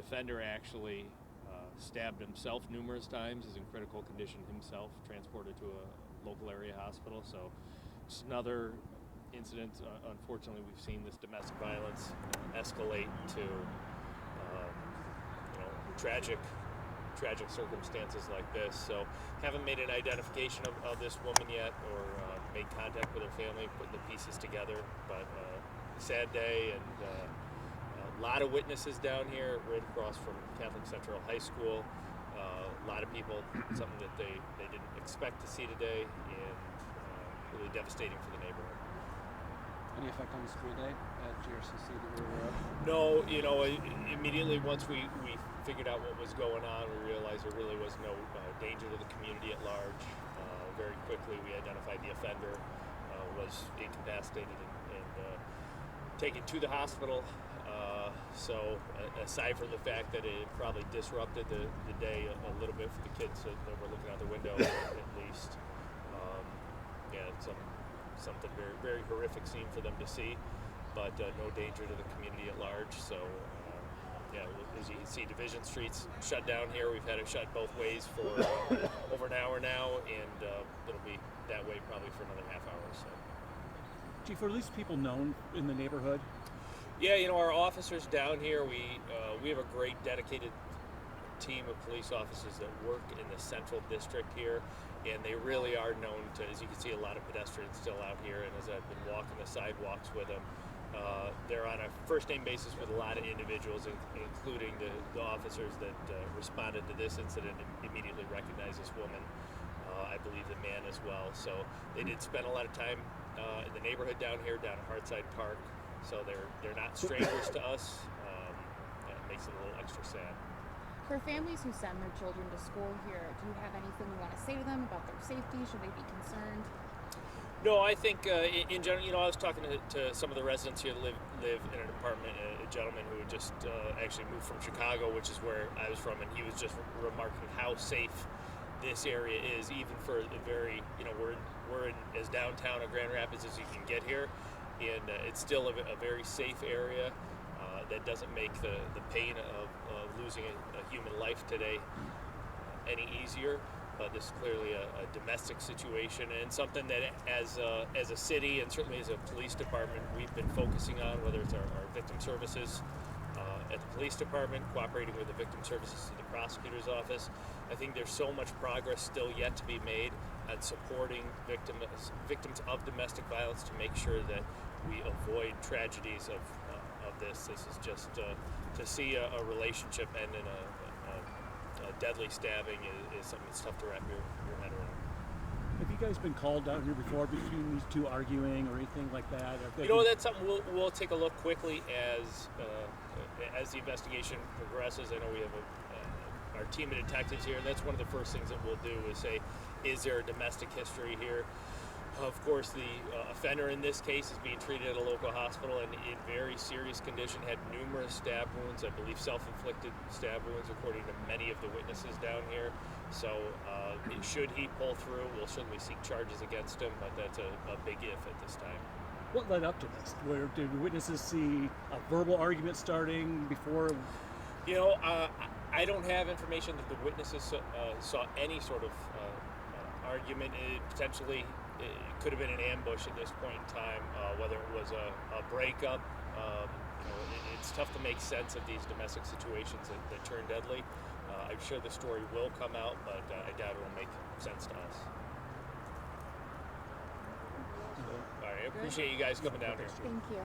offender actually stabbed himself numerous times, is in critical condition himself, transported to a local area hospital. So it's another incident. Unfortunately, we've seen this domestic violence escalate to tragic circumstances like this. So haven't made an identification of this woman yet, or made contact with her family, putting the pieces together. But sad day, and a lot of witnesses down here, right across from Catholic Central High School. A lot of people, something that they didn't expect to see today, and really devastating for the neighborhood. Any effect on the school day at GRCC that we were aware of? No, immediately once we figured out what was going on, we realized there really was no danger to the community at large. Very quickly we identified the offender, was incapacitated and taken to the hospital. So aside from the fact that it probably disrupted the day a little bit for the kids that were looking out the window, at least, something very, very horrific scene for them to see, but no danger to the community at large. So as you can see, Division Street's shut down here. We've had it shut both ways for over an hour now, and it'll be that way probably for another half hour or so. Chief, are these people known in the neighborhood? Yeah, our officers down here, we have a great dedicated team of police officers that work in the central district here, and they really are known to, as you can see, a lot of pedestrians still out here, and as I've been walking the sidewalks with them, they're on a first-name basis with a lot of individuals, including the officers that responded to this incident and immediately recognized this woman. I believe the man as well. So they did spend a lot of time in the neighborhood down here, down at Hartside Park. So they're not strangers to us. It makes it a little extra sad. For families who send their children to school here, do you have anything you want to say to them about their safety? Should they be concerned? No, I think in general, I was talking to some of the residents here that live in an apartment, a gentleman who had just actually moved from Chicago, which is where I was from, and he was just remarking how safe this area is, even for the very, we're in as downtown of Grand Rapids as you can get here, and it's still a very safe area. That doesn't make the pain of losing a human life today any easier. But this is clearly a domestic situation, and something that as a city and certainly as a police department we've been focusing on, whether it's our victim services at the police department, cooperating with the victim services at the prosecutor's office. I think there's so much progress still yet to be made at supporting victims of domestic violence to make sure that we avoid tragedies of this. This is just to see a relationship end in a deadly stabbing is something that's tough to wrap your head around. Have you guys been called down here before between these two arguing or anything like that? That's something we'll take a look quickly as the investigation progresses. I know we have our team of detectives here, and that's one of the first things that we'll do is say, is there a domestic history here? Of course, the offender in this case is being treated at a local hospital and in very serious condition, had numerous stab wounds, I believe self-inflicted stab wounds, according to many of the witnesses down here. So should he pull through, we'll certainly seek charges against him, but that's a big if at this time. What led up to this? Where did witnesses see a verbal argument starting before? I don't have information that the witnesses saw any sort of argument. Potentially it could have been an ambush at this point in time, whether it was a breakup. It's tough to make sense of these domestic situations that turn deadly. I'm sure the story will come out, but I doubt it will make sense to us. All right, I appreciate you guys coming down here. Thank you.